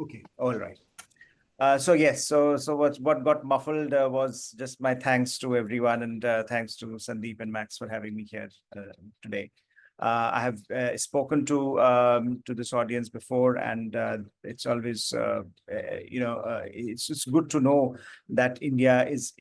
Okay, all right. So yes, so what got muffled was just my thanks to everyone, and thanks to Sandeep and Max for having me here today. I have spoken to this audience before, and it's always it's good to know that India is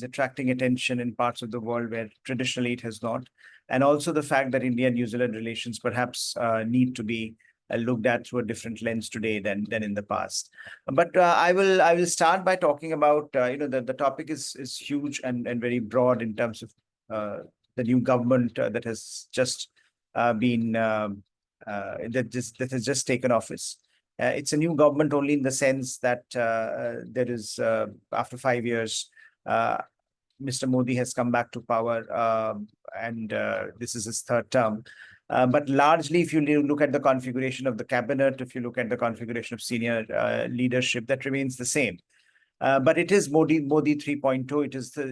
attracting attention in parts of the world where traditionally it has not, and also the fact that India-New Zealand relations perhaps need to be looked at through a different lens today than in the past. But I will start by talking about the topic is huge and very broad in terms of the new government that has just been that has just taken office. It's a new government only in the sense that there is after 5 years. Mr. Modi has come back to power, and this is his third term. But largely, if you look at the configuration of the cabinet, if you look at the configuration of senior leadership, that remains the same. But it is Modi 3.0.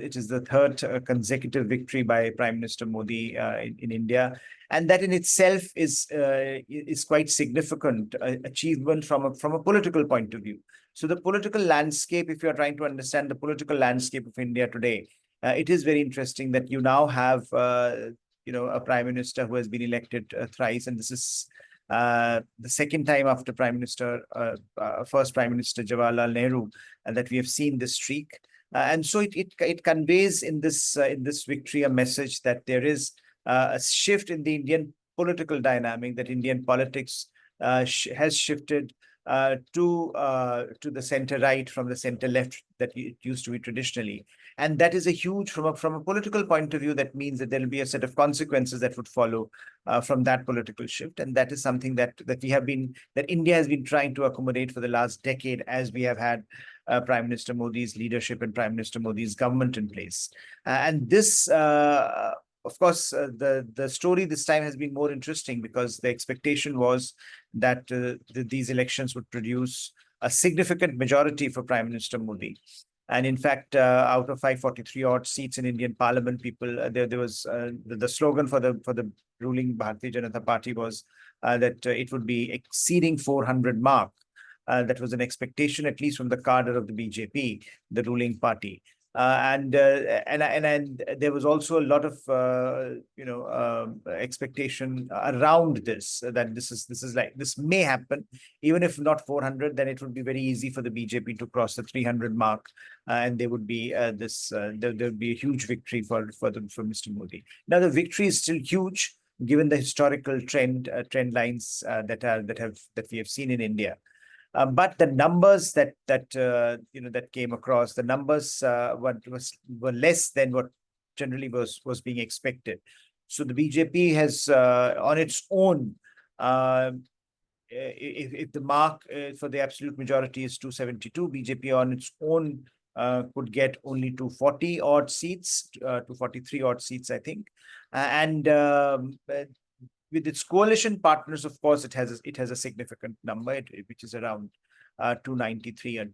It is the third consecutive victory by Prime Minister Modi in India, and that in itself is quite significant achievement from a political point of view. So the political landscape, if you are trying to understand the political landscape of India today, it is very interesting that you now have a prime minister who has been elected thrice, and this is the second time after first Prime Minister Jawaharlal Nehru, that we have seen this streak. And so it conveys in this victory a message that there is a shift in the Indian political dynamic, that Indian politics has shifted to the center right from the center left that it used to be traditionally. And that is a huge, from a political point of view, that means that there will be a set of consequences that would follow from that political shift. And that is something that India has been trying to accommodate for the last decade, as we have had Prime Minister Modi's leadership and Prime Minister Modi's government in place. And this, of course, the story this time has been more interesting because the expectation was that these elections would produce a significant majority for Prime Minister Modi. And in fact, out of 543 odd seats in Indian Parliament, there was the slogan for the ruling Bharatiya Janata Party was that it would be exceeding 400 mark. That was an expectation, at least from the cadre of the BJP, the ruling party. And there was also a lot of expectation around this, that this may happen. Even if not 400, then it would be very easy for the BJP to cross the 300 mark, and there would be there would be a huge victory for Mr. Modi. Now the victory is still huge given the historical trend lines that we have seen in India. But the numbers that came across, the numbers were less than what generally was being expected. So the BJP has on its own, if the mark for the absolute majority is 272, BJP on its own could get only 240 odd seats, 243 odd seats, I think, and with its coalition partners, of course, it has a significant number, which is around 293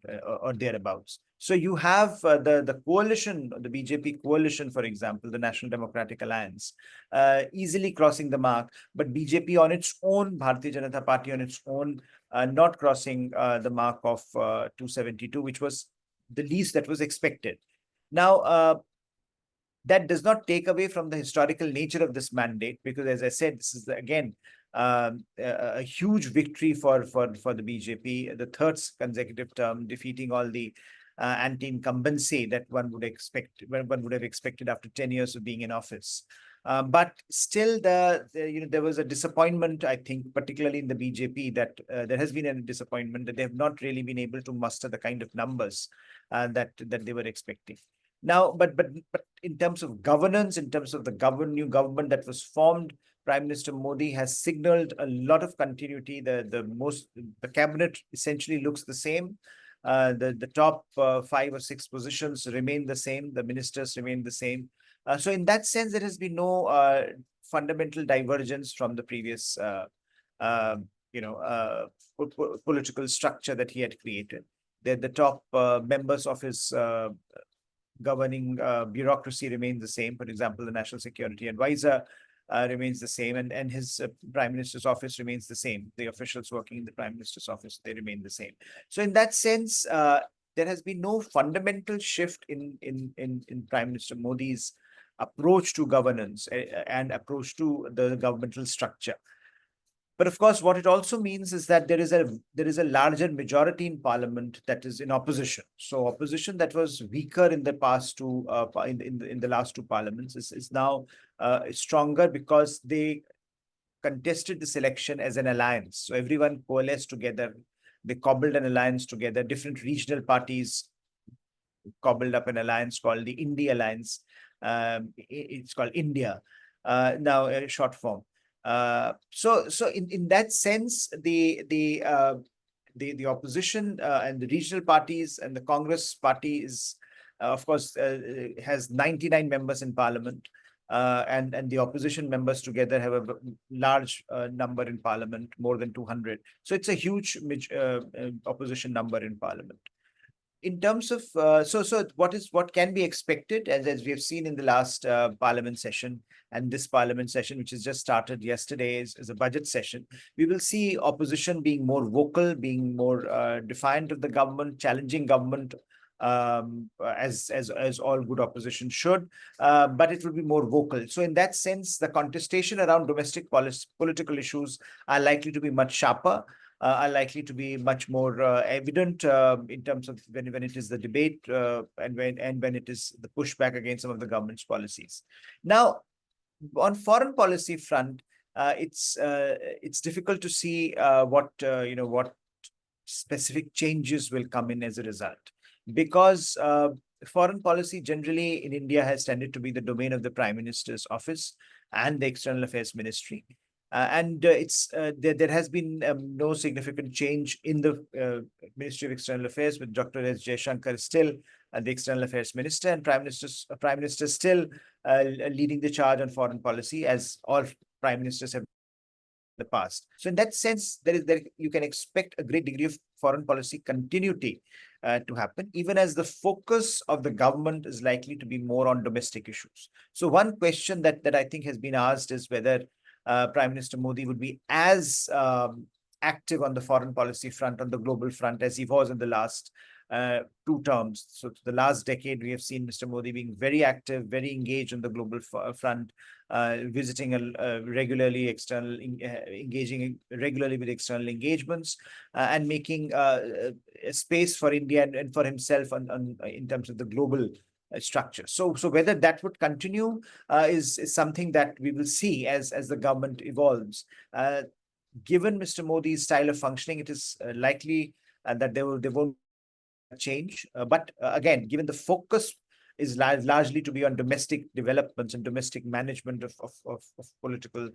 or thereabouts. So you have the coalition, the BJP coalition, for example, the National Democratic Alliance, easily crossing the mark, but BJP on its own, Bharatiya Janata Party on its own, not crossing the mark of 272, which was the least that was expected. Now, that does not take away from the historical nature of this mandate, because, as I said, this is again a huge victory for the BJP, the third consecutive term, defeating all the anti-incumbency that one would have expected after 10 years of being in office. But still, there was a disappointment, I think, particularly in the BJP, that there has been a disappointment that they have not really been able to muster the kind of numbers that they were expecting. Now, but in terms of governance, in terms of the new government that was formed, Prime Minister Modi has signaled a lot of continuity. The cabinet essentially looks the same. The top 5 or 6 positions remain the same. The ministers remain the same. So in that sense, there has been no fundamental divergence from the previous, political structure that he had created. The top members of his governing bureaucracy remain the same. For example, the National Security Advisor remains the same, and his prime minister's office remains the same. The officials working in the prime minister's office, they remain the same. So in that sense, there has been no fundamental shift in Prime Minister Modi's approach to governance and approach to the governmental structure. But of course, what it also means is that there is a larger majority in parliament that is in opposition. So opposition that was weaker in the past two in the last two parliaments is now stronger because they contested this election as an alliance. So everyone coalesced together. They cobbled an alliance together. Different regional parties cobbled up an alliance called the India Alliance. It's called India now, short form. So in that sense, the opposition and the regional parties and the Congress party is, of course, has 99 members in parliament. And the opposition members together have a large number in parliament, more than 200. So it's a huge opposition number in parliament. In terms of so what can be expected, as we have seen in the last parliament session and this parliament session, which has just started yesterday, is a budget session. We will see opposition being more vocal, being more defiant of the government, challenging government, as all good opposition should, but it will be more vocal. So in that sense, the contestation around domestic political issues are likely to be much sharper, are likely to be much more evident in terms of when it is the debate and when it is the pushback against some of the government's policies. Now, on foreign policy front, it's difficult to see what specific changes will come in as a result, because foreign policy generally in India has tended to be the domain of the Prime Minister's office and the External Affairs Ministry. There has been no significant change in the Ministry of External Affairs, with Dr. S. Jaishankar still the External Affairs Minister, and Prime Minister still leading the charge on foreign policy, as all Prime Ministers have the past. So in that sense, you can expect a great degree of foreign policy continuity to happen, even as the focus of the government is likely to be more on domestic issues. So one question that I think has been asked is whether Prime Minister Modi would be as active on the foreign policy front, on the global front, as he was in the last 2 terms. So the last decade, we have seen Mr. Modi being very active, very engaged on the global front, visiting regularly engaging regularly with external engagements, and making a space for India and for himself in terms of the global structure. So whether that would continue is something that we will see as the government evolves. Given Mr. Modi's style of functioning, it is likely that there won't change. But again, given the focus is largely to be on domestic developments and domestic management of political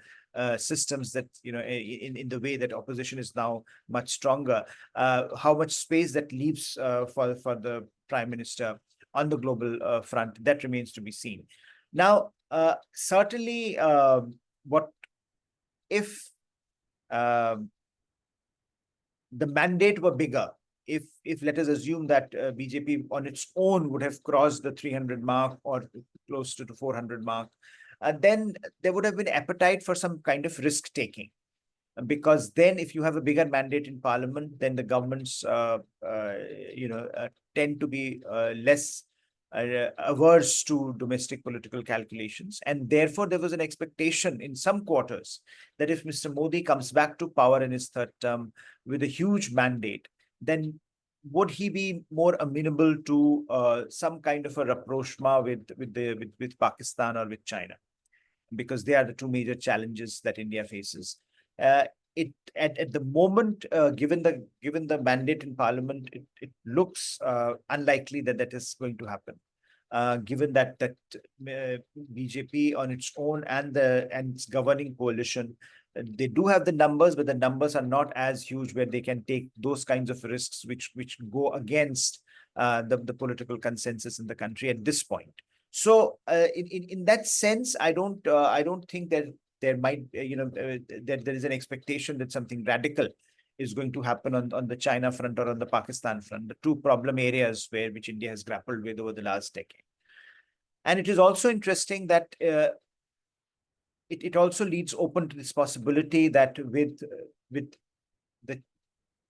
systems, that in the way that opposition is now much stronger, how much space that leaves for the Prime Minister on the global front, that remains to be seen. Now, certainly, what if the mandate were bigger? If let us assume that BJP on its own would have crossed the 300 mark or close to the 400 mark, then there would have been appetite for some kind of risk taking. Because then, if you have a bigger mandate in parliament, then the governments, tend to be less averse to domestic political calculations. And therefore, there was an expectation in some quarters that if Mr. Modi comes back to power in his 3rd term with a huge mandate, then would he be more amenable to some kind of a rapprochement with Pakistan or with China? Because they are the 2 major challenges that India faces. At the moment, given the mandate in parliament, it looks unlikely that is going to happen. Given that BJP on its own and its governing coalition, they do have the numbers, but the numbers are not as huge where they can take those kinds of risks which go against the political consensus in the country at this point. So in that sense, I don't think that there might, that there is an expectation that something radical is going to happen on the China front or on the Pakistan front, the 2 problem areas which India has grappled with over the last decade. And it is also interesting that it also leaves open to this possibility that with the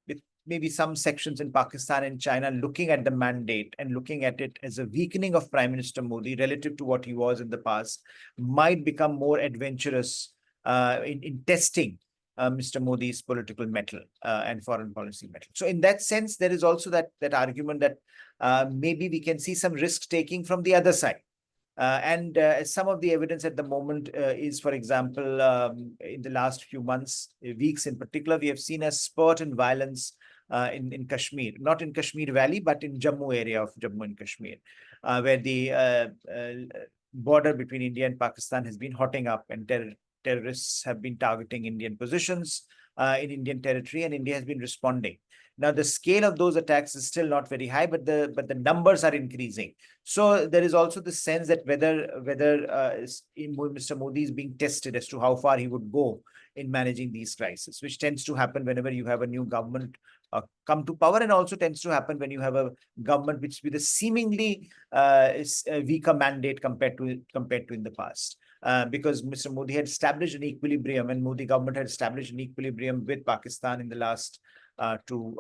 with maybe some sections in Pakistan and China looking at the mandate and looking at it as a weakening of Prime Minister Modi relative to what he was in the past, might become more adventurous in testing Mr. Modi's political mettle and foreign policy mettle. So in that sense, there is also that argument that maybe we can see some risk taking from the other side. And some of the evidence at the moment is, for example, in the last few months, weeks in particular, we have seen a spurt in violence in Kashmir, not in Kashmir Valley, but in Jammu area of Jammu and Kashmir, where the border between India and Pakistan has been hotting up, and terrorists have been targeting Indian positions in Indian territory, and India has been responding. Now, the scale of those attacks is still not very high, but the numbers are increasing. So there is also the sense that whether Mr. Modi is being tested as to how far he would go in managing these crises, which tends to happen whenever you have a new government come to power, and also tends to happen when you have a government which with a seemingly weaker mandate compared to in the past. Because Mr. Modi had established an equilibrium, and Modi government had established an equilibrium with Pakistan in the last 2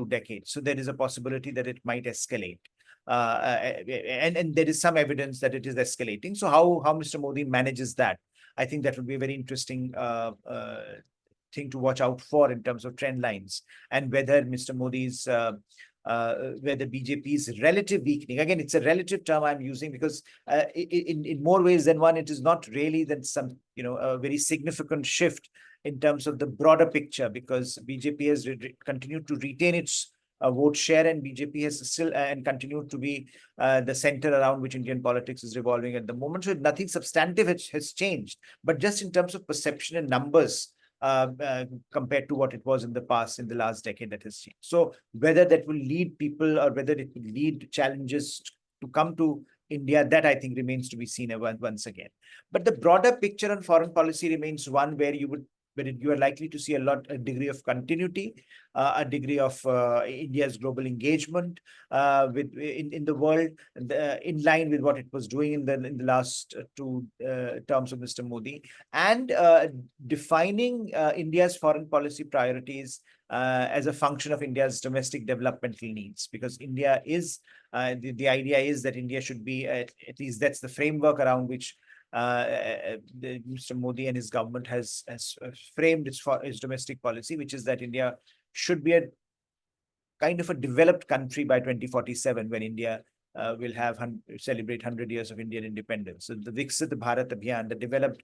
decades. So there is a possibility that it might escalate. And there is some evidence that it is escalating. So how Mr. Modi manages that, I think that would be a very interesting thing to watch out for in terms of trend lines, and whether Mr. Modi's whether BJP's relative weakening, again, it's a relative term I'm using because in more ways than one, it is not really that some, a very significant shift in terms of the broader picture, because BJP has continued to retain its vote share, and BJP has still and continued to be the center around which Indian politics is revolving at the moment. So nothing substantive has changed, but just in terms of perception and numbers, compared to what it was in the past, in the last decade, that has changed. So whether that will lead people, or whether it will lead challenges to come to India, that I think remains to be seen once again. But the broader picture on foreign policy remains one where you are likely to see a degree of continuity, a degree of India's global engagement in the world, in line with what it was doing in the last two terms of Mr. Modi, and defining India's foreign policy priorities as a function of India's domestic developmental needs, because India is the idea is that India should be, at least that's the framework around which Mr. Modi and his government has framed its domestic policy, which is that India should be a kind of a developed country by 2047, when India will celebrate 100 years of Indian independence. So the Viksit Bharat Abhiyan, the developed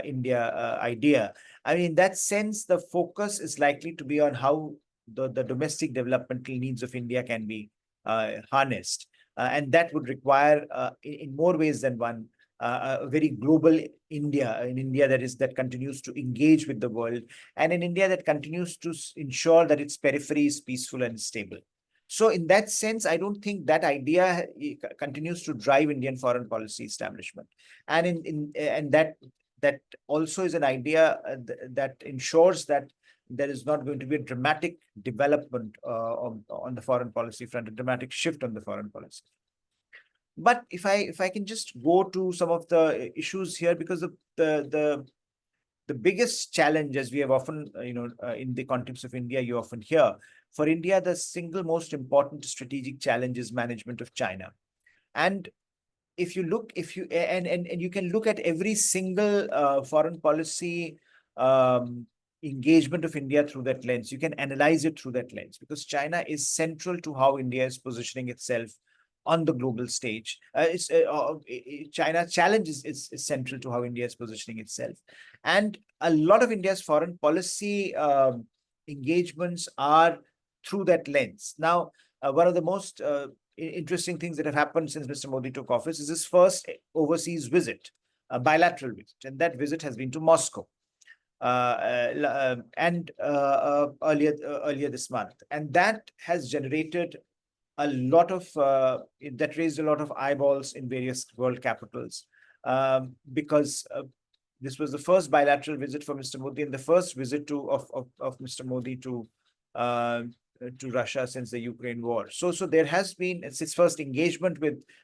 India idea. I mean, in that sense, the focus is likely to be on how the domestic developmental needs of India can be harnessed. And that would require, in more ways than one, a very global India, an India that continues to engage with the world, and an India that continues to ensure that its periphery is peaceful and stable. So in that sense, I don't think that idea continues to drive Indian foreign policy establishment. And that also is an idea that ensures that there is not going to be a dramatic development on the foreign policy front, a dramatic shift on the foreign policy. But if I can just go to some of the issues here, because the biggest challenge, as we have often, in the context of India, you often hear, for India, the single most important strategic challenge is management of China. And if you look, and you can look at every single foreign policy engagement of India through that lens, you can analyze it through that lens, because China is central to how India is positioning itself on the global stage. China's challenge is central to how India is positioning itself. And a lot of India's foreign policy engagements are through that lens. Now, one of the most interesting things that have happened since Mr. Modi took office is his first overseas visit, a bilateral visit. And that visit has been to Moscow. Earlier this month. And that has generated a lot of that raised a lot of eyeballs in various world capitals, because this was the first bilateral visit for Mr. Modi, and the first visit of Mr. Modi to Russia since the Ukraine war. So there has been, it's his first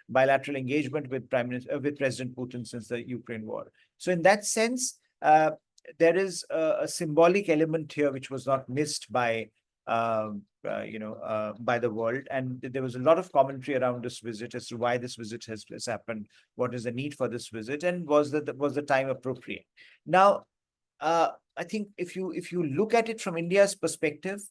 bilateral engagement with President Putin since the Ukraine war. So in that sense, there is a symbolic element here which was not missed by by the world. And there was a lot of commentary around this visit as to why this visit has happened, what is the need for this visit, and was the time appropriate. Now, I think if you look at it from India's perspective,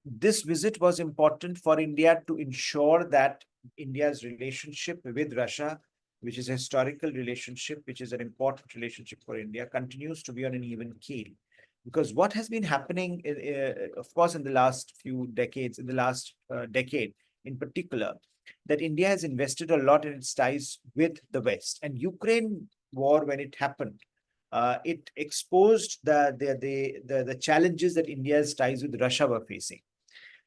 this visit was important for India to ensure that India's relationship with Russia, which is a historical relationship, which is an important relationship for India, continues to be on an even keel. Because what has been happening, of course, in the last few decades, in the last decade in particular, that India has invested a lot in its ties with the West. And Ukraine war, when it happened, it exposed the challenges that India's ties with Russia were facing.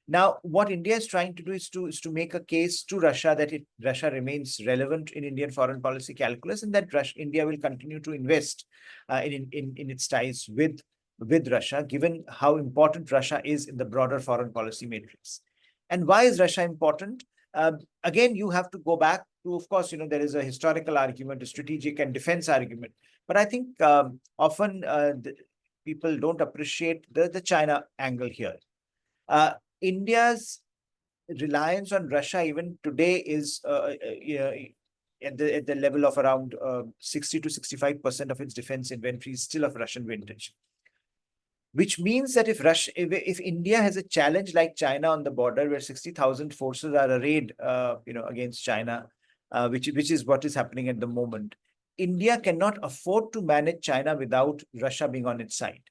Now, what India is trying to do is to make a case to Russia that Russia remains relevant in Indian foreign policy calculus, and that India will continue to invest in its ties with Russia, given how important Russia is in the broader foreign policy matrix. And why is Russia important? Again, you have to go back to, of course, there is a historical argument, a strategic and defense argument. But I think often people don't appreciate the China angle here. India's reliance on Russia even today is at the level of around 60 to 65% of its defense inventory is still of Russian vintage. Which means that if India has a challenge like China on the border, where 60,000 forces are arrayed, against China, which is what is happening at the moment, India cannot afford to manage China without Russia being on its side.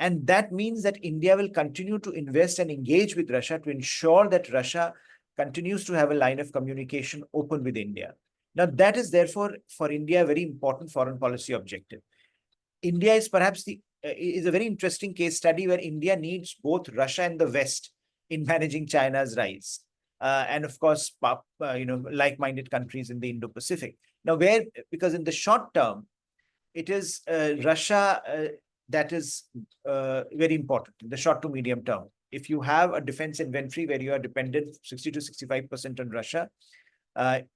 And that means that India will continue to invest and engage with Russia to ensure that Russia continues to have a line of communication open with India. Now, that is therefore for India a very important foreign policy objective. India is perhaps is a very interesting case study where India needs both Russia and the West in managing China's rise. And of course, like-minded countries in the Indo-Pacific. Now, because in the short term, it is Russia that is very important in the short to medium term. If you have a defense inventory where you are dependent 60 to 65% on Russia,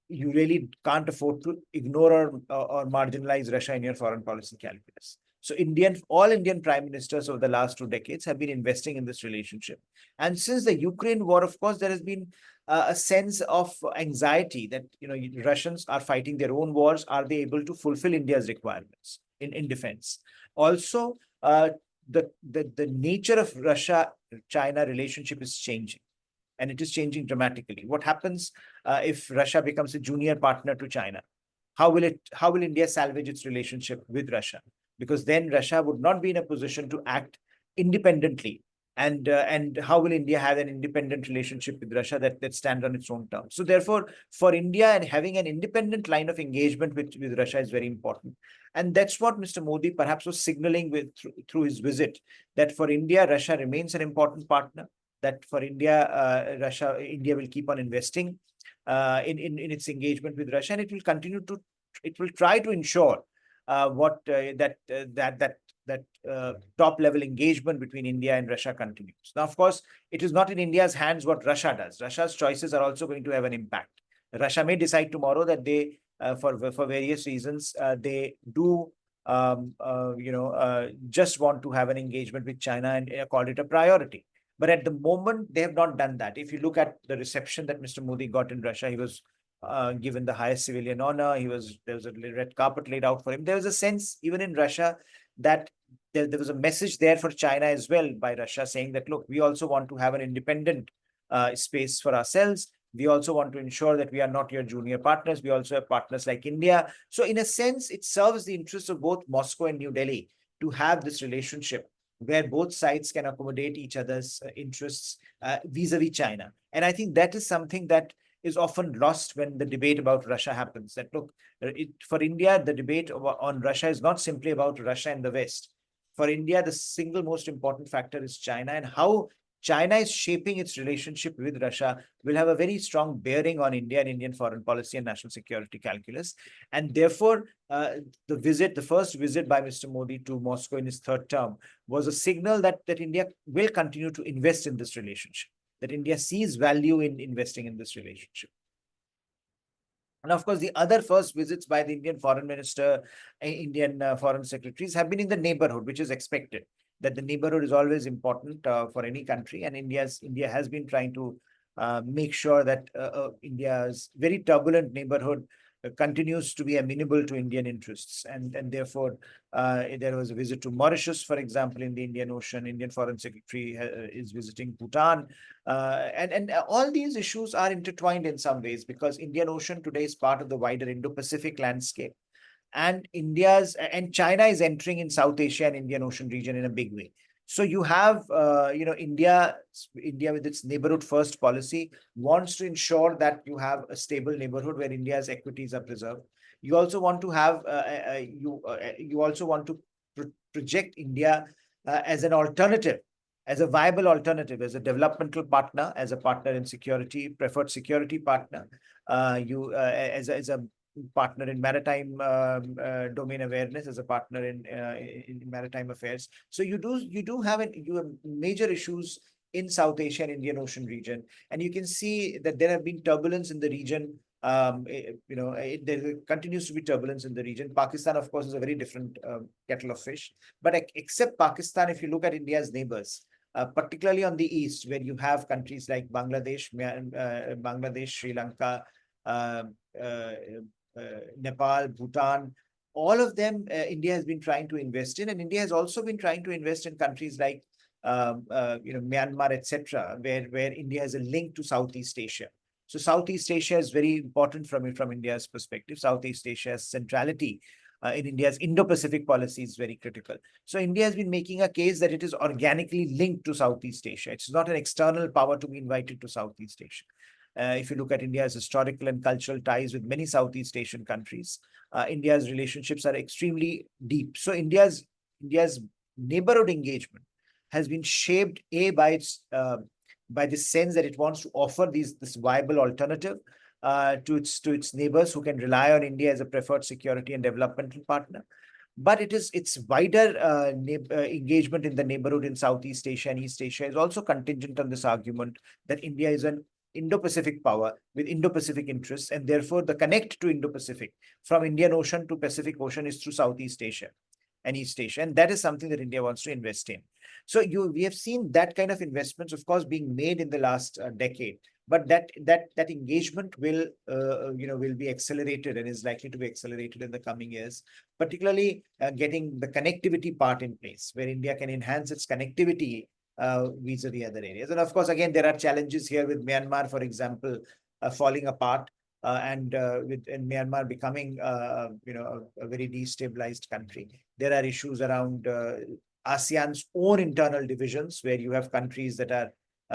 you really can't afford to ignore or marginalize Russia in your foreign policy calculus. So all Indian prime ministers over the last 2 decades have been investing in this relationship. And since the Ukraine war, of course, there has been a sense of anxiety that Russians are fighting their own wars. Are they able to fulfill India's requirements in defense? Also, the nature of Russia-China relationship is changing, and it is changing dramatically. What happens if Russia becomes a junior partner to China? How will India salvage its relationship with Russia? Because then Russia would not be in a position to act independently. And how will India have an independent relationship with Russia that stands on its own terms? So therefore, for India, and having an independent line of engagement with Russia is very important. And that's what Mr. Modi perhaps was signaling through his visit, that for India, Russia remains an important partner, that for India, India will keep on investing in its engagement with Russia, and it will try to ensure that top level engagement between India and Russia continues. Now, of course, it is not in India's hands what Russia does. Russia's choices are also going to have an impact. Russia may decide tomorrow that they, for various reasons, they do just want to have an engagement with China and call it a priority. But at the moment, they have not done that. If you look at the reception that Mr. Modi got in Russia, he was given the highest civilian honor. There was a red carpet laid out for him. There was a sense, even in Russia, that there was a message there for China as well by Russia, saying that, look, we also want to have an independent space for ourselves. We also want to ensure that we are not your junior partners. We also have partners like India. So in a sense, it serves the interests of both Moscow and New Delhi to have this relationship where both sides can accommodate each other's interests vis-a-vis China. And I think that is something that is often lost when the debate about Russia happens. That, look, for India, the debate on Russia is not simply about Russia and the West. For India, the single most important factor is China, and how China is shaping its relationship with Russia will have a very strong bearing on India and Indian foreign policy and national security calculus. And therefore, the first visit by Mr. Modi to Moscow in his third term was a signal that India will continue to invest in this relationship, that India sees value in investing in this relationship. And of course, the other first visits by the Indian foreign minister, Indian foreign secretaries have been in the neighborhood, which is expected. That the neighborhood is always important for any country, and India has been trying to make sure that India's very turbulent neighborhood continues to be amenable to Indian interests, and therefore there was a visit to Mauritius, for example, in the Indian Ocean. Indian Foreign Secretary is visiting Bhutan, and all these issues are intertwined in some ways because Indian Ocean today is part of the wider Indo-Pacific landscape, and China is entering in South Asia and Indian Ocean region in a big way. So you have, India with its neighborhood first policy wants to ensure that you have a stable neighborhood where India's equities are preserved. You also want to have, you also want to project India as an alternative, as a viable alternative, as a developmental partner, as a partner in security, preferred security partner, as a partner in maritime domain awareness, as a partner in maritime affairs. So you have major issues in South Asia and Indian Ocean region, and you can see that there have been turbulence in the region. There continues to be turbulence in the region. Pakistan, of course, is a very different kettle of fish. But except Pakistan, if you look at India's neighbors, particularly on the east, where you have countries like Bangladesh, Sri Lanka, uh, uh, Nepal, Bhutan, all of them, India has been trying to invest in, and India has also been trying to invest in countries like Myanmar, etc., where India has a link to Southeast Asia. So Southeast Asia is very important from India's perspective. Southeast Asia's centrality in India's Indo-Pacific policy is very critical. So India has been making a case that it is organically linked to Southeast Asia. It's not an external power to be invited to Southeast Asia. If you look at India's historical and cultural ties with many Southeast Asian countries, India's relationships are extremely deep. So India's neighborhood engagement has been shaped by this sense that it wants to offer this viable alternative to its neighbors who can rely on India as a preferred security and developmental partner. But its wider engagement in the neighborhood in Southeast Asia and East Asia is also contingent on this argument that India is an Indo-Pacific power with Indo-Pacific interests, and therefore the connect to Indo-Pacific from Indian Ocean to Pacific Ocean is through Southeast Asia and East Asia, and that is something that India wants to invest in. So we have seen that kind of investments, of course, being made in the last decade, but that engagement will be accelerated and is likely to be accelerated in the coming years, particularly getting the connectivity part in place, where India can enhance its connectivity vis-a-vis other areas. And of course, again, there are challenges here with Myanmar, for example, falling apart, and with Myanmar becoming, a very destabilized country. There are issues around ASEAN's own internal divisions, where you have countries that are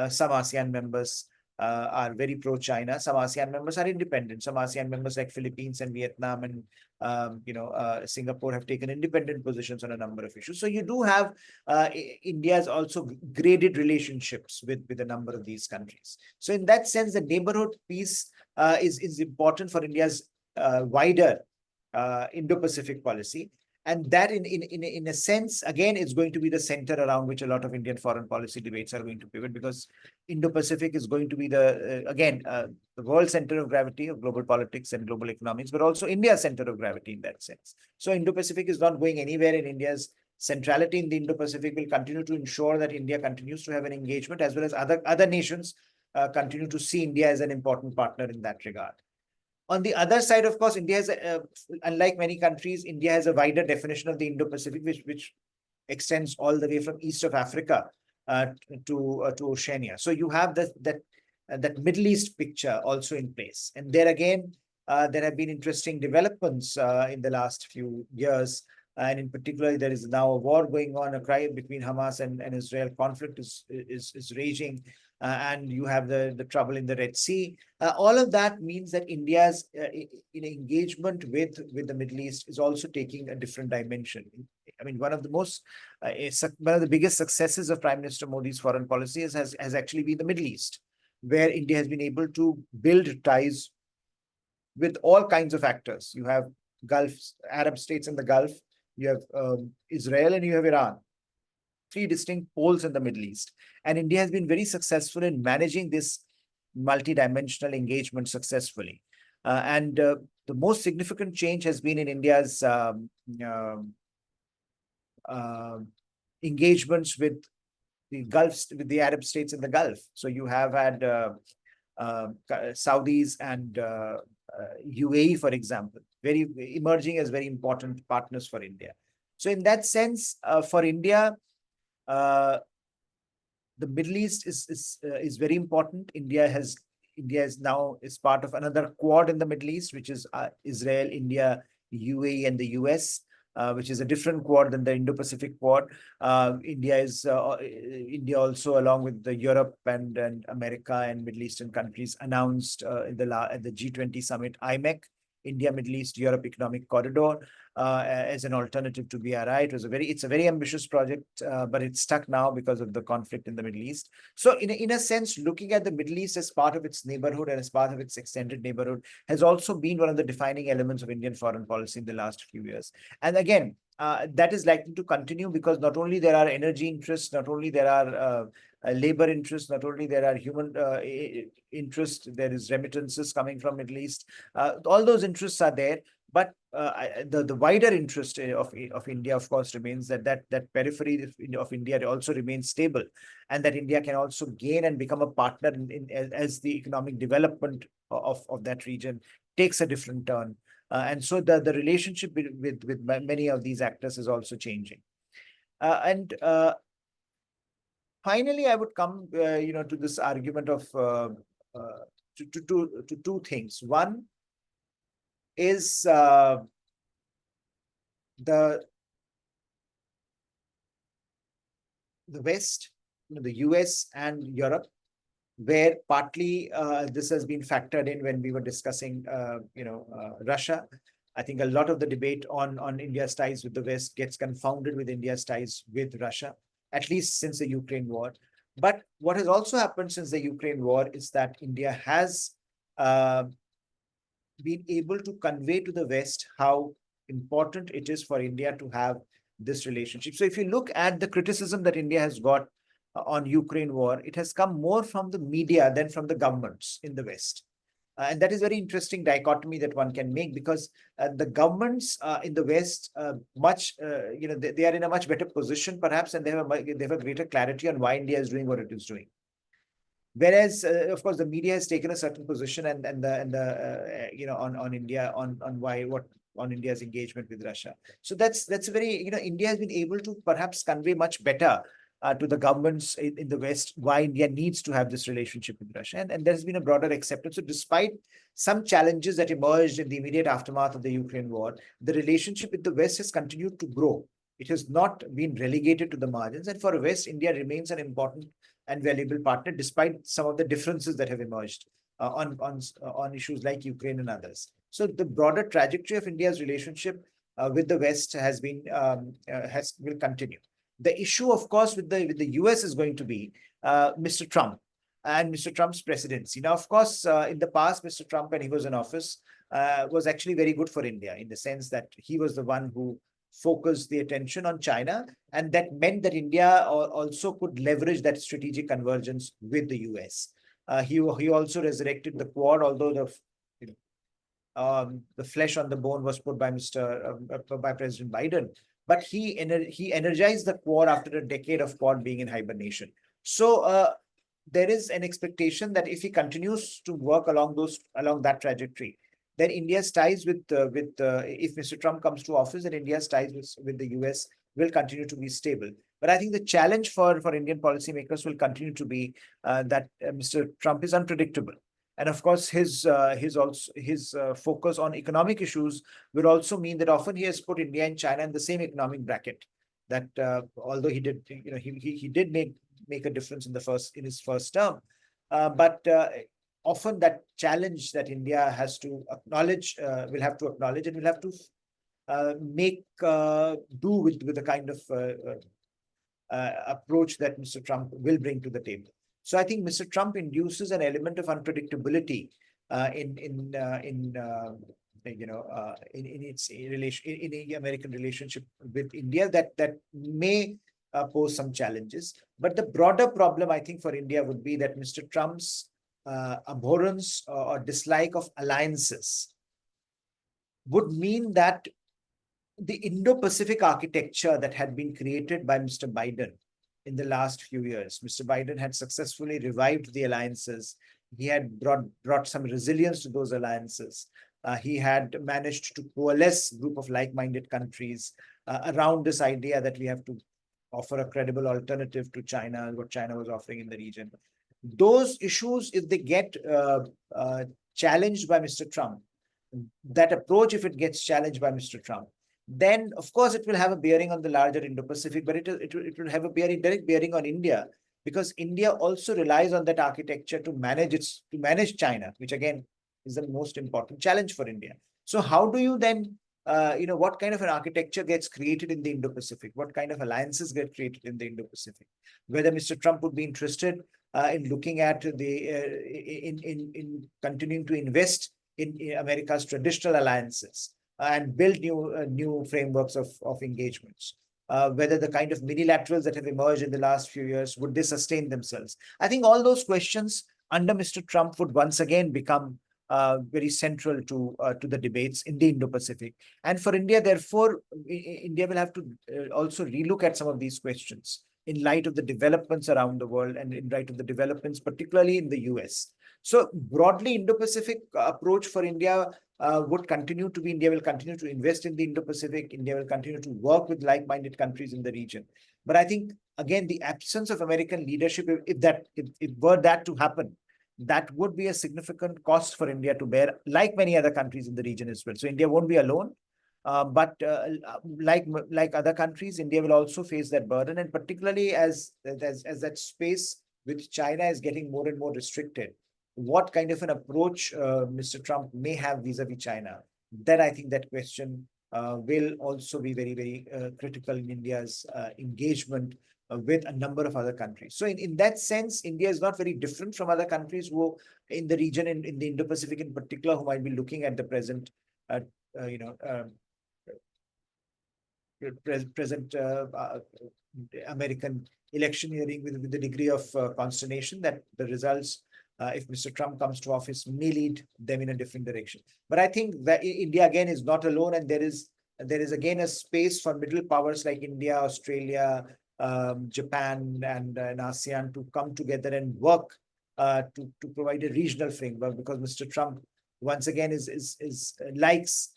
some ASEAN members are very pro-China. Some ASEAN members are independent. Some ASEAN members like Philippines and Vietnam and Singapore have taken independent positions on a number of issues. So you do have India's also graded relationships with a number of these countries. So in that sense, the neighborhood piece is important for India's wider Indo-Pacific policy. And that in a sense, again, it's going to be the center around which a lot of Indian foreign policy debates are going to pivot, because Indo-Pacific is going to be the world center of gravity of global politics and global economics, but also India's center of gravity in that sense. So Indo-Pacific is not going anywhere, and India's centrality in the Indo-Pacific will continue to ensure that India continues to have an engagement, as well as other nations continue to see India as an important partner in that regard. On the other side, of course, India has, unlike many countries, India has a wider definition of the Indo-Pacific, which extends all the way from east of Africa to Oceania. So you have that Middle East picture also in place. And there again, there have been interesting developments in the last few years. And in particular, there is now a war going on, a cry between Hamas and Israel. Conflict is raging, and you have the trouble in the Red Sea. All of that means that India's engagement with the Middle East is also taking a different dimension. I mean, one of the biggest successes of Prime Minister Modi's foreign policy has actually been the Middle East, where India has been able to build ties with all kinds of actors. You have Arab states in the Gulf, you have Israel, and you have Iran. Three distinct poles in the Middle East. And India has been very successful in managing this multi-dimensional engagement successfully. And the most significant change has been in India's engagements with the Gulf, with the Arab states in the Gulf. So you have had Saudis and UAE, for example, very emerging as very important partners for India. So in that sense, for India, the Middle East is very important. India is now is part of another quad in the Middle East, which is Israel, India, UAE, and the US. Which is a different quad than the Indo-Pacific quad. India also, along with the Europe and America and Middle Eastern countries, announced at the G20 summit, IMEC, India, Middle East, Europe Economic Corridor, as an alternative to BRI. It's a very ambitious project, but it's stuck now because of the conflict in the Middle East. So in a sense, looking at the Middle East as part of its neighborhood and as part of its extended neighborhood has also been one of the defining elements of Indian foreign policy in the last few years. And again, that is likely to continue because not only there are energy interests, not only there are labor interests, not only there are human interests, there is remittances coming from Middle East. All those interests are there. But the wider interest of India, of course, remains that periphery of India also remains stable, and that India can also gain and become a partner as the economic development of that region takes a different turn. And so the relationship with many of these actors is also changing. And finally, I would come to this argument of to two things. One is the West, the US and Europe, where partly this has been factored in when we were discussing, Russia. I think a lot of the debate on India's ties with the West gets confounded with India's ties with Russia, at least since the Ukraine war. But what has also happened since the Ukraine war is that India has been able to convey to the West how important it is for India to have this relationship. So if you look at the criticism that India has got on Ukraine war, it has come more from the media than from the governments in the West. And that is very interesting dichotomy that one can make, because the governments in the West they are in a much better position perhaps, and they have a greater clarity on why India is doing what it is doing. Whereas, of course, the media has taken a certain position on India on India's engagement with Russia. So that's a very, India has been able to perhaps convey much better to the governments in the West why India needs to have this relationship with Russia, and there has been a broader acceptance. So despite some challenges that emerged in the immediate aftermath of the Ukraine war, the relationship with the West has continued to grow. It has not been relegated to the margins, and for West, India remains an important and valuable partner, despite some of the differences that have emerged on issues like Ukraine and others. So the broader trajectory of India's relationship with the West will continue. The issue, of course, with the US is going to be Mr. Trump and Mr. Trump's presidency. Now, of course, in the past, Mr. Trump, when he was in office, was actually very good for India in the sense that he was the one who focused the attention on China, and that meant that India also could leverage that strategic convergence with the US. He also resurrected the Quad, although the flesh on the bone was put by by President Biden, but he energized the Quad after a decade of Quad being in hibernation. So there is an expectation that if he continues to work along that trajectory, then India's ties if Mr. Trump comes to office, then India's ties with the US will continue to be stable. But I think the challenge for Indian policymakers will continue to be that Mr. Trump is unpredictable. And of course, his focus on economic issues will also mean that often he has put India and China in the same economic bracket. That although he did, he did make a difference in his first term, but often that challenge that India has to acknowledge, will have to acknowledge, and will have to make do with the kind of approach that Mr. Trump will bring to the table. So I think Mr. Trump induces an element of unpredictability in its relation in the American relationship with India that may pose some challenges. But the broader problem, I think, for India would be that Mr. Trump's abhorrence or dislike of alliances would mean that the Indo-Pacific architecture that had been created by Mr. Biden in the last few years. Mr. Biden had successfully revived the alliances. He had brought some resilience to those alliances. He had managed to coalesce a group of like-minded countries around this idea that we have to offer a credible alternative to China, what China was offering in the region. Those issues, if they get challenged by Mr. Trump, that approach, if it gets challenged by Mr. Trump, then of course it will have a bearing on the larger Indo-Pacific, but it will have a direct bearing on India, because India also relies on that architecture to manage China, which again is the most important challenge for India. So how do you then what kind of an architecture gets created in the Indo-Pacific? What kind of alliances get created in the Indo-Pacific? Whether Mr. Trump would be interested in looking at the in continuing to invest in America's traditional alliances and build new frameworks of engagements. Whether the kind of minilaterals that have emerged in the last few years, would they sustain themselves? I think all those questions under Mr. Trump would once again become very central to the debates in the Indo-Pacific. And for India, therefore, India will have to also relook at some of these questions in light of the developments around the world and in light of the developments, particularly in the US. So broadly, Indo-Pacific approach for India would continue to be, India will continue to invest in the Indo-Pacific. India will continue to work with like-minded countries in the region. But I think, again, the absence of American leadership, if were that to happen, that would be a significant cost for India to bear, like many other countries in the region as well. So India won't be alone. But like other countries, India will also face that burden, and particularly as that space with China is getting more and more restricted, what kind of an approach Mr. Trump may have vis-a-vis China, then I think that question will also be very, very critical in India's engagement with a number of other countries. So in that sense, India is not very different from other countries who in the region, in the Indo-Pacific in particular, who might be looking at the present, present American electioneering with the degree of consternation that the results, if Mr. Trump comes to office, may lead them in a different direction. But I think that India again is not alone, and there is again a space for middle powers like India, Australia, Japan, and ASEAN to come together and work to provide a regional framework, because Mr. Trump once again likes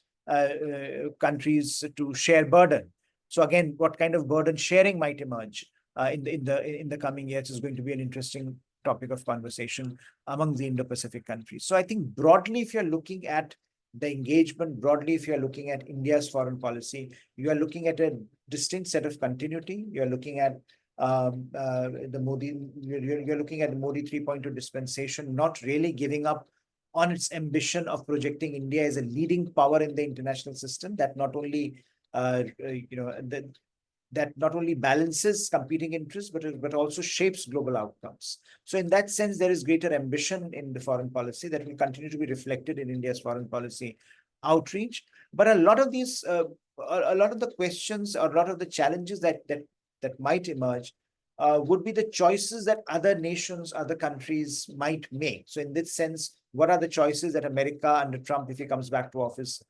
countries to share burden. So again, what kind of burden sharing might emerge in the coming years is going to be an interesting topic of conversation among the Indo-Pacific countries. So I think broadly, if you're looking at the engagement, broadly, if you're looking at India's foreign policy, you are looking at a distinct set of continuity. You're looking at the Modi, you're looking at the Modi 3.2 dispensation, not really giving up on its ambition of projecting India as a leading power in the international system that not only that not only balances competing interests, but also shapes global outcomes. So in that sense, there is greater ambition in the foreign policy that will continue to be reflected in India's foreign policy outreach. But a lot of these, a lot of the questions or a lot of the challenges that might emerge would be the choices that other nations, other countries might make. So in this sense, what are the choices that America under Trump, if he comes back to office,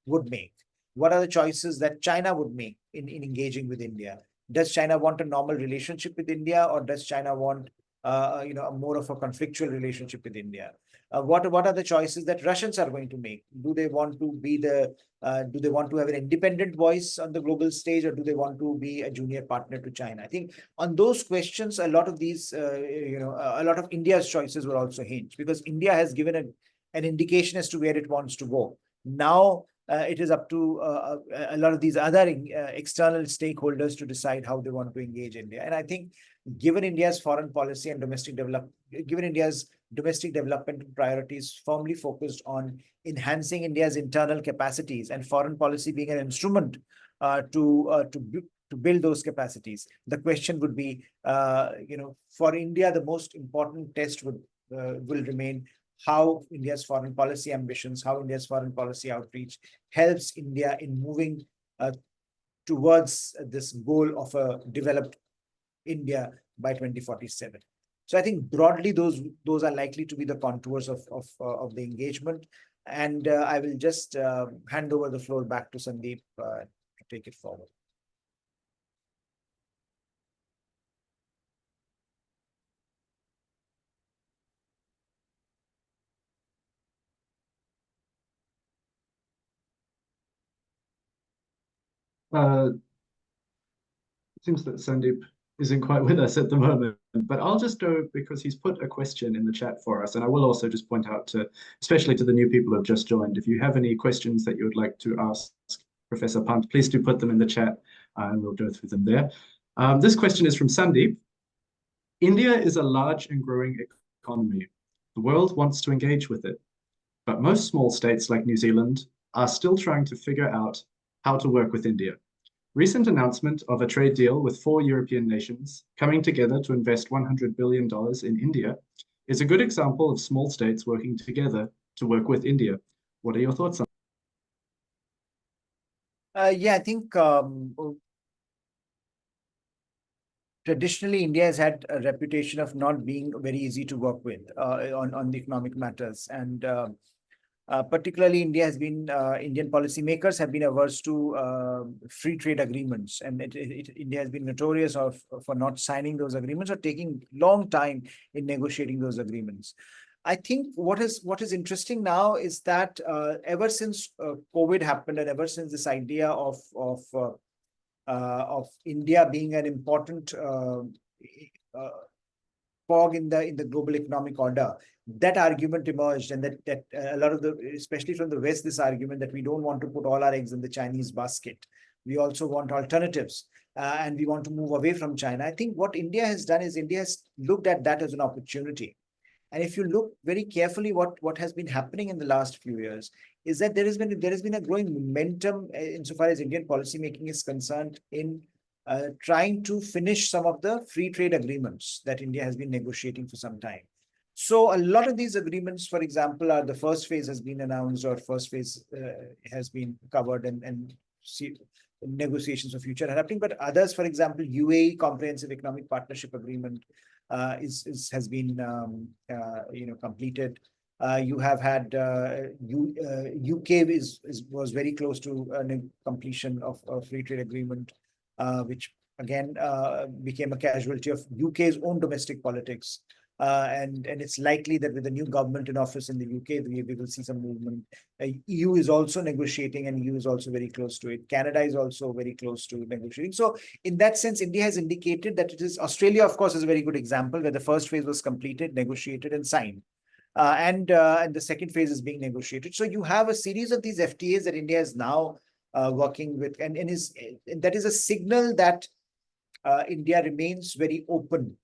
would make? What are the choices that China would make in engaging with India? Does China want a normal relationship with India, or does China want more of a conflictual relationship with India? What are the choices that Russians are going to make? Do they want to be do they want to have an independent voice on the global stage, or do they want to be a junior partner to China? I think on those questions, a lot of these, a lot of India's choices will also hinge, because India has given an indication as to where it wants to go. Now, it is up to a lot of these other external stakeholders to decide how they want to engage India. And I think, given India's foreign policy and given India's domestic development priorities firmly focused on enhancing India's internal capacities and foreign policy being an instrument to build those capacities, the question would be, for India, the most important test will remain how India's foreign policy ambitions, how India's foreign policy outreach helps India in moving towards this goal of a developed India by 2047. So I think broadly those are likely to be the contours of the engagement. And I will just hand over the floor back to Sandeep to take it forward. Uh, seems that Sandeep isn't quite with us at the moment, but I'll just go because he's put a question in the chat for us. And I will also just point out to, especially to the new people who have just joined, if you have any questions that you would like to ask Professor Pant, please do put them in the chat and we'll go through them there. This question is from Sandeep. India is a large and growing economy. The world wants to engage with it, but most small states like New Zealand are still trying to figure out how to work with India. Recent announcement of a trade deal with 4 European nations coming together to invest $100 billion in India is a good example of small states working together to work with India. What are your thoughts on Yeah, I think traditionally India has had a reputation of not being very easy to work with on the economic matters. And particularly Indian policymakers have been averse to free trade agreements, and India has been notorious for not signing those agreements or taking long time in negotiating those agreements. I think what is interesting now is that ever since COVID happened, and ever since this idea of India being an important uh, cog in the global economic order, that argument emerged, and that a lot of especially from the West, this argument that we don't want to put all our eggs in the Chinese basket. We also want alternatives, and we want to move away from China. I think what India has done is India has looked at that as an opportunity. And if you look very carefully, what has been happening in the last few years is that there has been a growing momentum insofar as Indian policymaking is concerned in trying to finish some of the free trade agreements that India has been negotiating for some time. So a lot of these agreements, for example, are the first phase has been announced, or first phase has been covered, and negotiations for future are happening. But others, for example, UAE Comprehensive Economic Partnership Agreement has been completed. You have had UK was very close to completion of a free trade agreement, which again became a casualty of UK's own domestic politics. And it's likely that with the new government in office in the UK, we will see some movement. EU is also negotiating, and EU is also very close to it. Canada is also very close to negotiating. So in that sense, India has indicated that it is. Australia, of course, is a very good example where the first phase was completed, negotiated, and signed. And the second phase is being negotiated. So you have a series of these FTAs that India is now working with, and that is a signal that India remains very open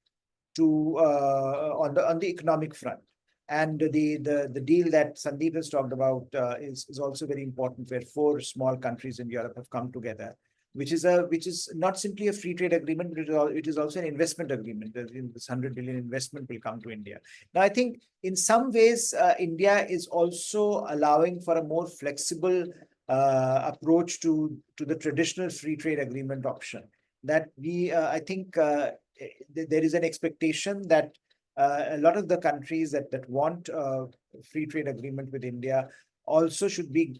to on the economic front. And the deal that Sandeep has talked about is also very important, where 4 small countries in Europe have come together, which is not simply a free trade agreement, but it is also an investment agreement. This 100 billion investment will come to India. Now, I think in some ways, India is also allowing for a more flexible approach to the traditional free trade agreement option. That I think there is an expectation that a lot of the countries that want free trade agreement with India also should be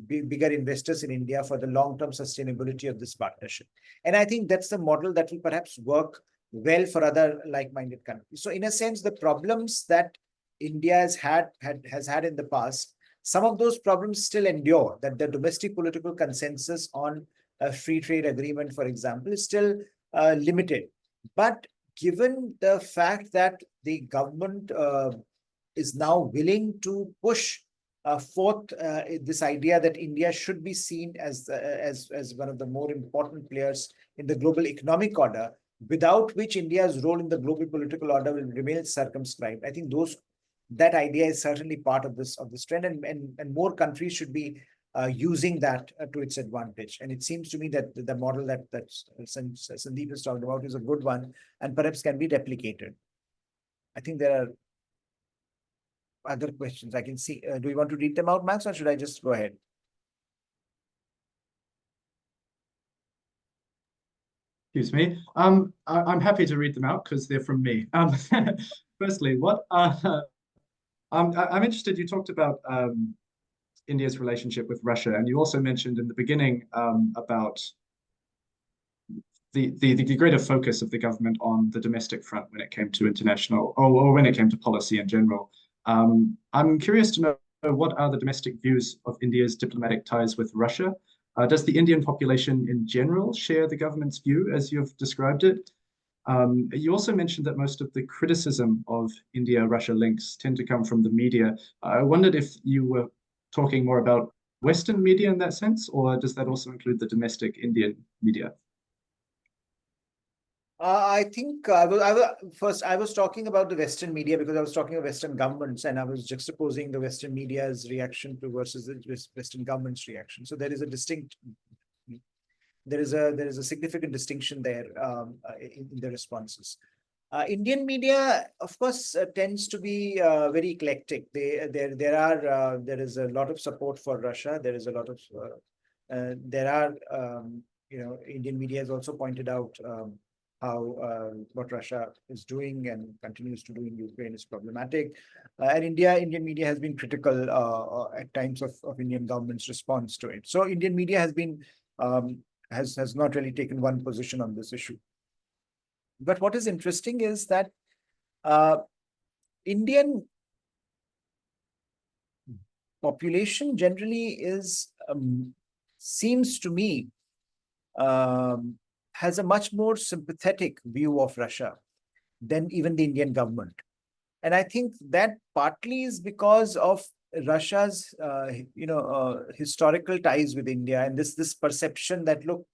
bigger investors in India for the long-term sustainability of this partnership. And I think that's the model that will perhaps work well for other like-minded countries. So in a sense, the problems that India has had in the past, some of those problems still endure, that the domestic political consensus on a free trade agreement, for example, is still limited. But given the fact that the government is now willing to push forth this idea that India should be seen as one of the more important players in the global economic order, without which India's role in the global political order will remain circumscribed. I think that idea is certainly part of this trend, and more countries should be using that to its advantage. And it seems to me that the model that Sandeep has talked about is a good one, and perhaps can be replicated. I think there are other questions I can see. Do you want to read them out, Max, or should I just go ahead? Excuse me. I'm happy to read them out because they're from me. Firstly, I'm interested. You talked about India's relationship with Russia, and you also mentioned in the beginning about the greater focus of the government on the domestic front when it came to international, or when it came to policy in general. I'm curious to know what are the domestic views of India's diplomatic ties with Russia? Does the Indian population in general share the government's view as you've described it? You also mentioned that most of the criticism of India-Russia links tend to come from the media. I wondered if you were talking more about Western media in that sense, or does that also include the domestic Indian media? I think first I was talking about the Western media because I was talking of Western governments and I was juxtaposing the Western media's reaction to versus the Western government's reaction. So there is a significant distinction there in the responses. Indian media, of course, tends to be very eclectic. There is a lot of support for Russia. There is a lot of Indian media has also pointed out how what Russia is doing and continues to do in Ukraine is problematic. And Indian media has been critical at times of Indian government's response to it. So Indian media has been has not really taken one position on this issue. But what is interesting is that Indian population generally is seems to me has a much more sympathetic view of Russia than even the Indian government. And I think that partly is because of Russia's, historical ties with India and this perception that, look,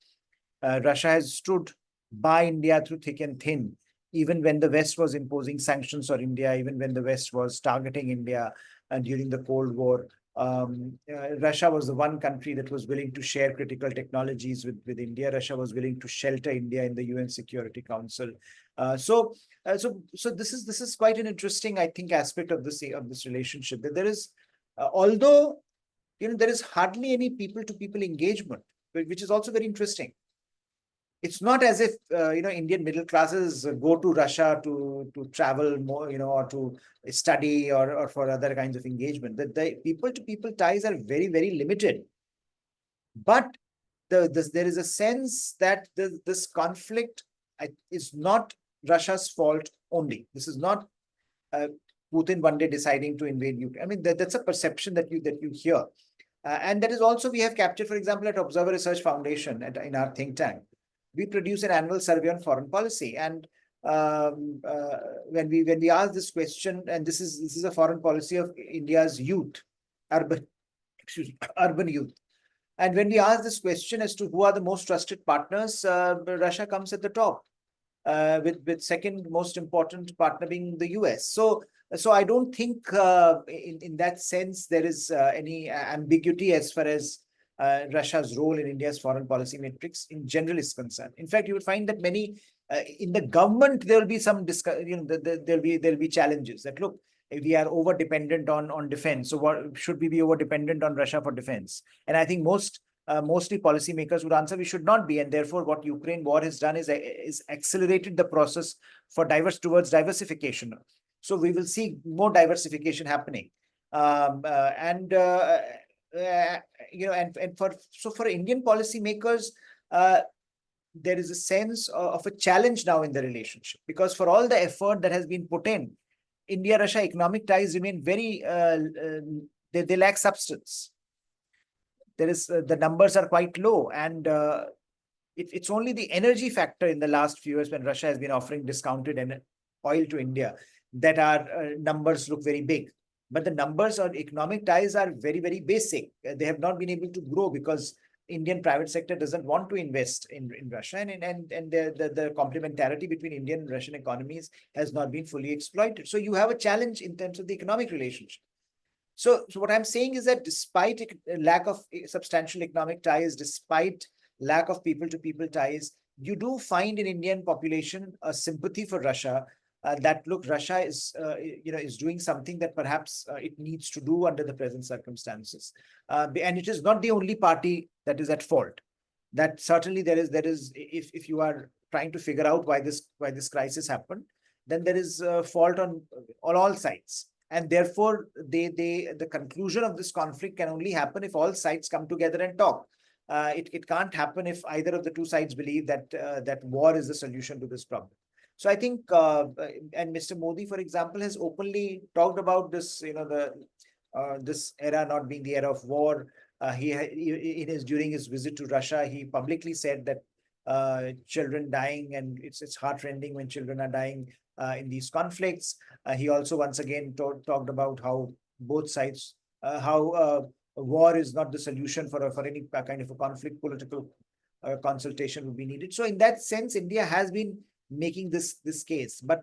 Russia has stood by India through thick and thin, even when the West was imposing sanctions on India, even when the West was targeting India during the Cold War. Russia was the one country that was willing to share critical technologies with India. Russia was willing to shelter India in the UN Security Council. So this is quite an interesting, I think, aspect of this relationship. That there is, although there is hardly any people-to-people engagement, which is also very interesting. It's not as if Indian middle classes go to Russia to travel more, or to study or for other kinds of engagement. The people-to-people ties are very, very limited. But there is a sense that this conflict is not Russia's fault only. This is not Putin one day deciding to invade Ukraine. I mean, that's a perception that you hear, and that is also we have captured, for example, at Observer Research Foundation in our think tank. We produce an annual survey on foreign policy, and when we ask this question, and this is a foreign policy of India's youth, urban youth, and when we ask this question as to who are the most trusted partners, Russia comes at the top, with second most important partner being the US. So I don't think in that sense there is any ambiguity as far as Russia's role in India's foreign policy matrix in general is concerned. In fact, you would find that many in the government there will be some there'll be challenges that, look, we are over dependent on defense. So what should we be over dependent on Russia for defense? And I think mostly policymakers would answer we should not be, and therefore what Ukraine war has done is accelerated the process for towards diversification. So we will see more diversification happening, for Indian policymakers, there is a sense of a challenge now in the relationship, because for all the effort that has been put in, India-Russia economic ties remain very, they lack substance. There is the numbers are quite low, and it's only the energy factor in the last few years when Russia has been offering discounted oil to India that our numbers look very big. But the numbers on economic ties are very, very basic. They have not been able to grow because Indian private sector doesn't want to invest in Russia, and the complementarity between Indian and Russian economies has not been fully exploited. So you have a challenge in terms of the economic relationship. So what I'm saying is that despite lack of substantial economic ties, despite lack of people-to-people ties, you do find in Indian population a sympathy for Russia. That, look, Russia is doing something that perhaps it needs to do under the present circumstances, and it is not the only party that is at fault. That certainly there is if you are trying to figure out why this crisis happened, then there is a fault on all sides. And therefore, the conclusion of this conflict can only happen if all sides come together and talk. It can't happen if either of the two sides believe that war is the solution to this problem. So I think, and Mr. Modi, for example, has openly talked about this, this era not being the era of war. During his visit to Russia, he publicly said that children dying, and it's heartrending when children are dying in these conflicts. He also once again talked about how both sides, how war is not the solution for any kind of a conflict. Political consultation would be needed. So in that sense, India has been making this case. But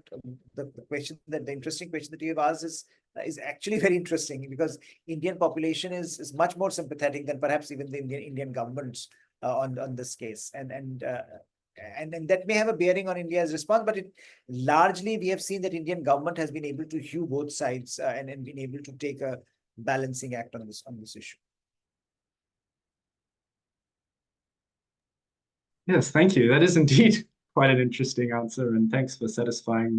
the interesting question that you have asked is actually very interesting, because Indian population is much more sympathetic than perhaps even the Indian governments on this case, and that may have a bearing on India's response. But largely we have seen that Indian government has been able to hew both sides and been able to take a balancing act on this issue. Yes, thank you. That is indeed quite an interesting answer, and thanks for satisfying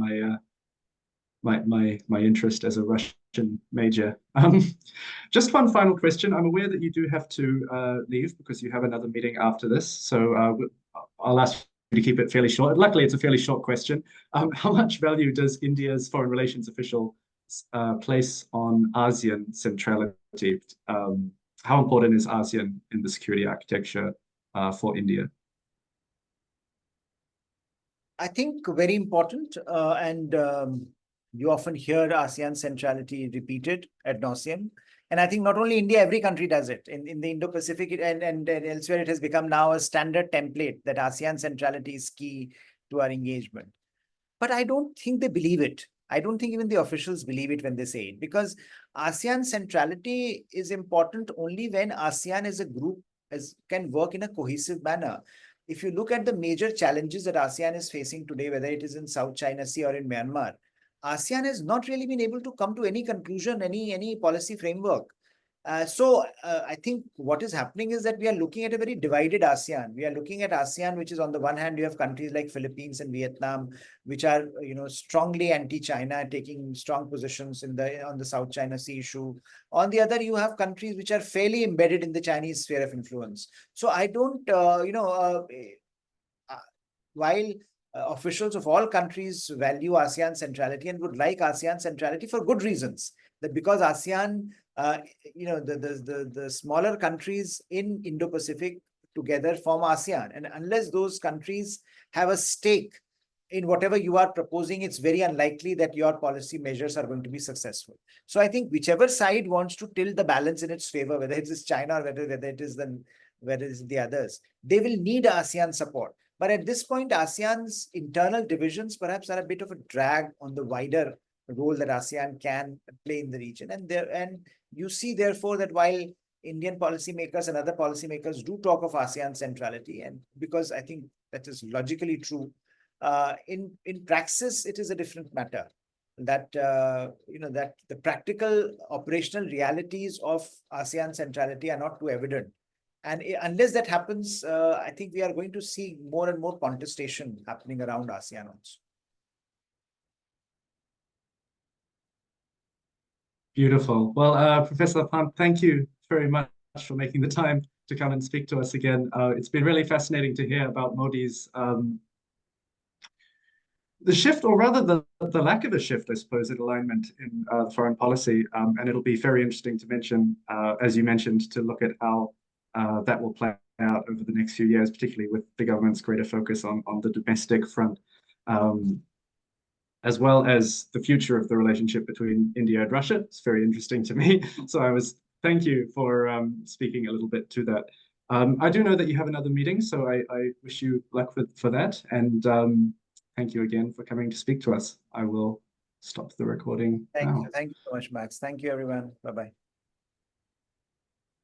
my interest as a Russian major. Just one final question. I'm aware that you do have to leave because you have another meeting after this, so I'll ask you to keep it fairly short. Luckily, it's a fairly short question. How much value does India's foreign relations official place on ASEAN centrality? How important is ASEAN in the security architecture for India? I think very important, and you often hear ASEAN centrality repeated ad nauseum. And I think not only India, every country does it. In the Indo-Pacific and elsewhere, it has become now a standard template that ASEAN centrality is key to our engagement. But I don't think they believe it. I don't think even the officials believe it when they say it, because ASEAN centrality is important only when ASEAN as a group can work in a cohesive manner. If you look at the major challenges that ASEAN is facing today, whether it is in South China Sea or in Myanmar, ASEAN has not really been able to come to any conclusion, any policy framework. So I think what is happening is that we are looking at a very divided ASEAN. We are looking at ASEAN, which is on the one hand, you have countries like Philippines and Vietnam, which are strongly anti-China, taking strong positions on the South China Sea issue. On the other, you have countries which are fairly embedded in the Chinese sphere of influence. So I don't, while officials of all countries value ASEAN centrality and would like ASEAN centrality for good reasons, that because ASEAN, the smaller countries in Indo-Pacific together form ASEAN, and unless those countries have a stake in whatever you are proposing, it's very unlikely that your policy measures are going to be successful. So I think whichever side wants to tilt the balance in its favor, whether it is China or whether it is the others, they will need ASEAN support. But at this point, ASEAN's internal divisions perhaps are a bit of a drag on the wider role that ASEAN can play in the region. And you see, therefore, that while Indian policymakers and other policymakers do talk of ASEAN centrality, and because I think that is logically true, in praxis, it is a different matter. That that the practical operational realities of ASEAN centrality are not too evident. And unless that happens, I think we are going to see more and more contestation happening around ASEAN also. Beautiful. Well, Professor Pant, thank you very much for making the time to come and speak to us again. It's been really fascinating to hear about Modi's the shift, or rather the lack of a shift, I suppose, in alignment in foreign policy. And it'll be very interesting to mention, as you mentioned, to look at how that will play out over the next few years, particularly with the government's greater focus on the domestic front, as well as the future of the relationship between India and Russia. It's very interesting to me. So thank you for speaking a little bit to that. I do know that you have another meeting, so I wish you luck for that. And thank you again for coming to speak to us. I will stop the recording now. Thank you so much, Max. Thank you, everyone. Bye-bye.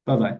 Bye-bye.